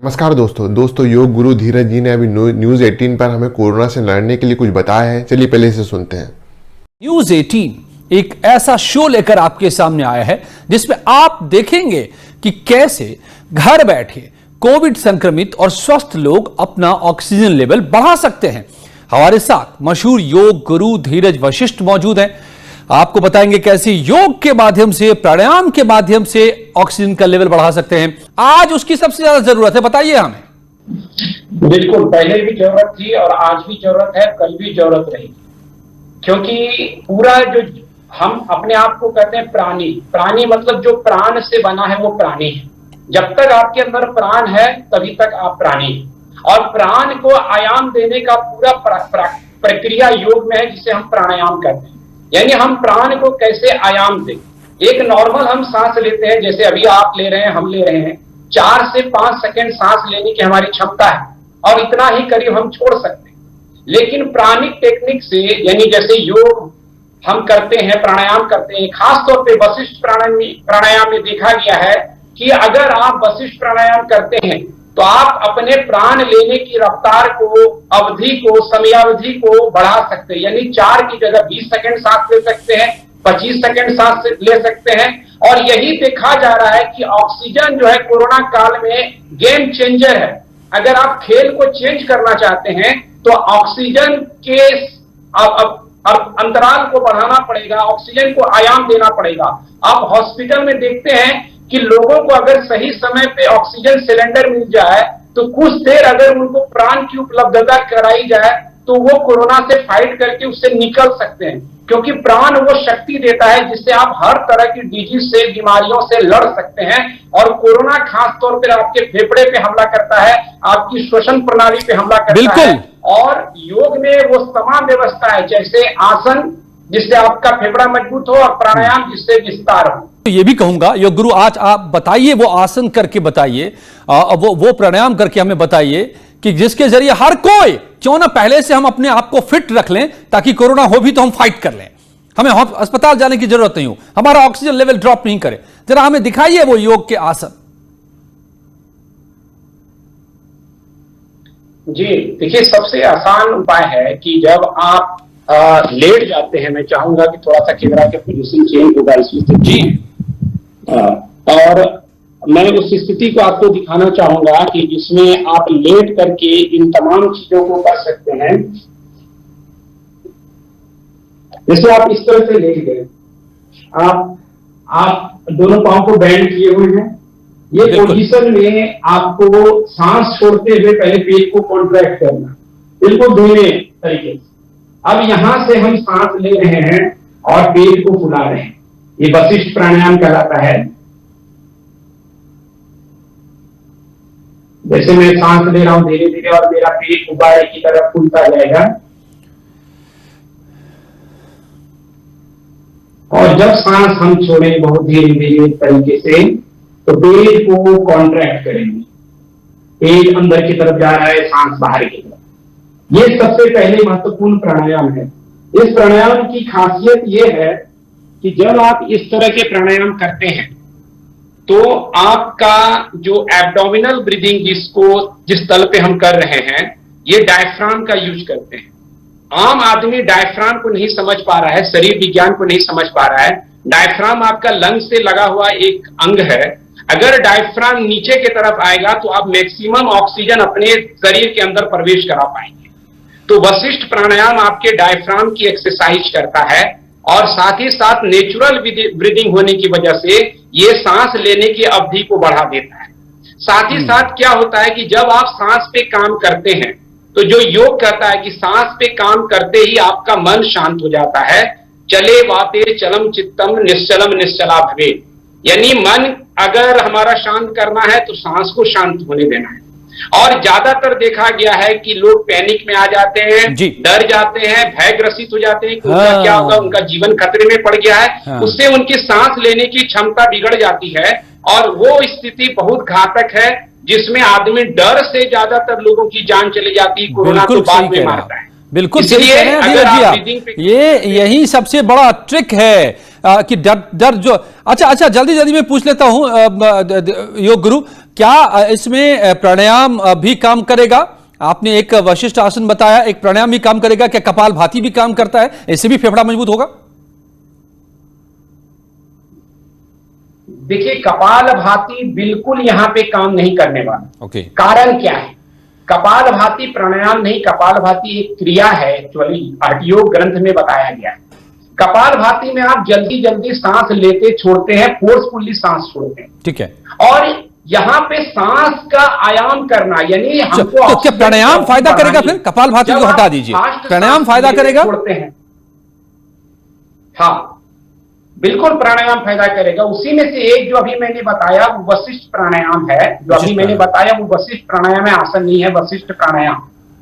नमस्कार दोस्तों योग गुरु धीरज जी ने अभी न्यूज 18 पर हमें कोरोना से लड़ने के लिए कुछ बताया है। चलिए पहले इसे सुनते हैं। न्यूज 18 एक ऐसा शो लेकर आपके सामने आया है जिसमें आप देखेंगे कि कैसे घर बैठे कोविड संक्रमित और स्वस्थ लोग अपना ऑक्सीजन लेवल बढ़ा सकते हैं। हमारे साथ मशहूर योग गुरु धीरज वशिष्ठ मौजूद हैं। आपको बताएंगे कैसे योग के माध्यम से, प्राणायाम के माध्यम से ऑक्सीजन का लेवल बढ़ा सकते हैं। आज उसकी सबसे ज्यादा जरूरत है, बताइए हमें। बिल्कुल, पहले भी जरूरत थी और आज भी जरूरत है, कल भी जरूरत रहेगी। क्योंकि पूरा जो हम अपने आप को कहते हैं प्राणी मतलब जो प्राण से बना है वो प्राणी है। जब तक आपके अंदर प्राण है तभी तक आप प्राणी हैं। और प्राण को आयाम देने का पूरा प्रक्रिया योग में है, जिसे हम प्राणायाम करते हैं। यानी हम प्राण को कैसे आयाम दें। एक नॉर्मल हम सांस लेते हैं, जैसे अभी आप ले रहे हैं, हम ले रहे हैं, 4 से 5 सेकंड सांस लेने की हमारी क्षमता है और इतना ही करीब हम छोड़ सकते हैं। लेकिन प्राणिक टेक्निक से, यानी जैसे योग हम करते हैं, प्राणायाम करते हैं, खासतौर पे वशिष्ठ प्राणायाम में देखा गया है कि अगर आप वशिष्ठ प्राणायाम करते हैं तो आप अपने प्राण लेने की रफ्तार को, अवधि को, समयावधि को बढ़ा सकते हैं। यानी 4 की जगह 20 सेकंड सांस ले सकते हैं, 25 सेकंड सांस ले सकते हैं। और यही देखा जा रहा है कि ऑक्सीजन जो है कोरोना काल में गेम चेंजर है। अगर आप खेल को चेंज करना चाहते हैं तो ऑक्सीजन के अंतराल को बढ़ाना पड़ेगा, ऑक्सीजन को आयाम देना पड़ेगा। आप हॉस्पिटल में देखते हैं कि लोगों को अगर सही समय पे ऑक्सीजन सिलेंडर मिल जाए तो कुछ देर अगर उनको प्राण की उपलब्धता कराई जाए तो वो कोरोना से फाइट करके उससे निकल सकते हैं। क्योंकि प्राण वो शक्ति देता है जिससे आप हर तरह की डिजीज से, बीमारियों से लड़ सकते हैं। और कोरोना खास तौर पर आपके फेफड़े पे हमला करता है, आपकी श्वसन प्रणाली पे हमला करता है। और योग में वो तमाम व्यवस्था है, जैसे आसन जिससे आपका फेफड़ा मजबूत हो और प्राणायाम जिससे विस्तार हो। तो ये भी कहूंगा योग गुरु, आज आप बताइए, वो आसन करके बताइए, वो प्राणायाम करके हमें बताइए कि जिसके जरिए हर कोई, क्यों ना पहले से हम अपने आप को फिट रख लें ताकि कोरोना हो भी तो हम फाइट कर लें, हमें अस्पताल जाने की जरूरत नहीं हो, हमारा ऑक्सीजन लेवल ड्रॉप नहीं करे। जरा हमें दिखाइए वो योग के आसन। जी देखिए, सबसे आसान उपाय है कि जब आप लेट जाते हैं, मैं चाहूंगा कि थोड़ा सा कैमरा के पोजीशन चेंज होगा इसमें जी। और मैं उस स्थिति को आपको दिखाना चाहूंगा कि जिसमें आप लेट करके इन तमाम चीजों को कर सकते हैं। जैसे आप इस तरह से लेट गए, आप दोनों पांव को बैंड किए हुए हैं। ये पोजीशन में आपको सांस छोड़ते हुए पहले पेट को कॉन्ट्रैक्ट करना, बिल्कुल धीमे तरीके से। अब यहां से हम सांस ले रहे हैं और पेट को फुला रहे हैं। ये वशिष्ठ प्राणायाम कहलाता है। जैसे मैं सांस ले रहा हूं धीरे धीरे और मेरा पेट गुब्बारे की तरफ फूलता जाएगा। और जब सांस हम छोड़ें बहुत धीरे धीरे तरीके से तो पेट को कॉन्ट्रैक्ट करेंगे। पेट अंदर की तरफ जा रहा है, सांस बाहर की तरफ। ये सबसे पहले महत्वपूर्ण प्राणायाम है। इस प्राणायाम की खासियत यह है कि जब आप इस तरह के प्राणायाम करते हैं तो आपका जो एब्डोमिनल ब्रीदिंग जिस तल पे हम कर रहे हैं, ये डायफ्राम का यूज करते हैं। आम आदमी डायफ्राम को नहीं समझ पा रहा है, शरीर विज्ञान को नहीं समझ पा रहा है। डायफ्राम आपका लंग से लगा हुआ एक अंग है। अगर डायफ्राम नीचे की तरफ आएगा तो आप मैक्सिमम ऑक्सीजन अपने शरीर के अंदर प्रवेश करा पाएंगे। तो वशिष्ठ प्राणायाम आपके डायफ्राम की एक्सरसाइज करता है और साथ ही साथ नेचुरल ब्रीदिंग होने की वजह से ये सांस लेने की अवधि को बढ़ा देता है। साथ ही साथ क्या होता है कि जब आप सांस पे काम करते हैं तो जो योग कहता है कि सांस पे काम करते ही आपका मन शांत हो जाता है। चले वाते चलम चित्तम निश्चलम निश्चला भवे। यानी मन अगर हमारा शांत करना है तो सांस को शांत होने देना है। और ज्यादातर देखा गया है कि लोग पैनिक में आ जाते हैं, डर जाते हैं, भयग्रसित हो जाते हैं कि उनका क्या होगा, उनका जीवन खतरे में पड़ गया है। उससे उनकी सांस लेने की क्षमता बिगड़ जाती है और वो स्थिति बहुत घातक है, जिसमें आदमी डर से ज्यादातर लोगों की जान चली जाती है। कोरोना तो बाद में मारता है। बिल्कुल इसलिए सही कह रहे हैं अगर धीरज जी आप आप। breathing पे- ये यही सबसे बड़ा ट्रिक है कि डर जो अच्छा जल्दी में पूछ लेता हूं योग गुरु, क्या इसमें प्राणायाम भी काम करेगा? आपने एक वशिष्ठ आसन बताया, एक प्राणायाम भी काम करेगा, क्या कपाल भाती भी काम करता है? इससे भी फेफड़ा मजबूत होगा? देखिए, कपालभाति बिल्कुल यहाँ पे काम नहीं करने वाला। ओके। कारण क्या है? कपालभाति प्राणायाम नहीं, कपालभाति एक क्रिया है, एक्चुअली हठयोग ग्रंथ में बताया गया है। कपालभाति में आप जल्दी जल्दी सांस लेते छोड़ते हैं, फोर्सफुली सांस छोड़ते हैं। ठीक है। और यहाँ पे सांस का आयाम करना, यानी हमको तो क्या ऑक्सीजन प्राणायाम फायदा करेगा? बढ़ानी। फिर कपालभाति को जब हटा आप दीजिए, फास्ट प्राणायाम सांस फायदा लेते करेगा? छोड़ते हैं, हाँ बिल्कुल प्राणायाम फायदा करेगा। उसी में से एक जो अभी मैंने बताया वो वशिष्ठ प्राणायाम है, जो अभी मैंने बताया वो वशिष्ठ प्राणायाम है, आसन नहीं है, वशिष्ठ प्राणायाम।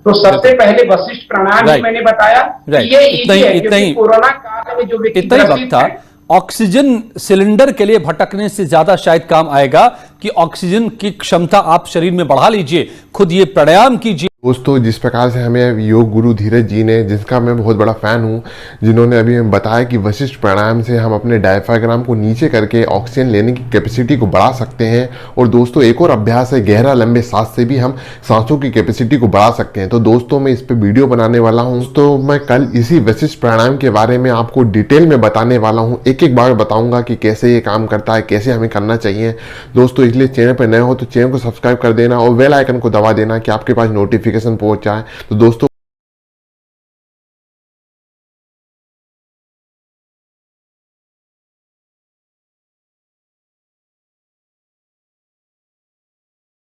तो सबसे पहले वशिष्ठ प्राणायाम ही मैंने बताया कि ये इजी है, क्योंकि कोरोना काल में जो व्यक्ति इतना ही वक्त ग्रसित था। है, ऑक्सीजन सिलेंडर के लिए भटकने से ज्यादा शायद काम आएगा कि ऑक्सीजन की क्षमता आप शरीर में बढ़ा लीजिए, खुद ये प्राणायाम कीजिए। दोस्तों, जिस प्रकार से हमें योग गुरु धीरज जी ने, जिसका मैं बहुत बड़ा फैन हूं, जिन्होंने अभी हमें बताया कि वशिष्ठ प्राणायाम से हम अपने डायफ्राम को नीचे करके ऑक्सीजन लेने की कैपेसिटी को बढ़ा सकते हैं। और दोस्तों, एक और अभ्यास है गहरा लंबे सांस से भी हम सांसों की कैपेसिटी को बढ़ा सकते हैं। तो दोस्तों, मैं इस पर वीडियो बनाने वाला हूँ। तो मैं कल इसी वशिष्ठ प्राणायाम के बारे में आपको डिटेल में बताने वाला हूँ, एक बार बताऊंगा कि कैसे ये काम करता है, कैसे हमें करना चाहिए। दोस्तों, इसलिए चैनल पर नए हो तो चैनल को सब्सक्राइब कर देना और बेल आइकन को दबा देना कि आपके पास नोटिफिकेशन पहुंच जाए। तो दोस्तों,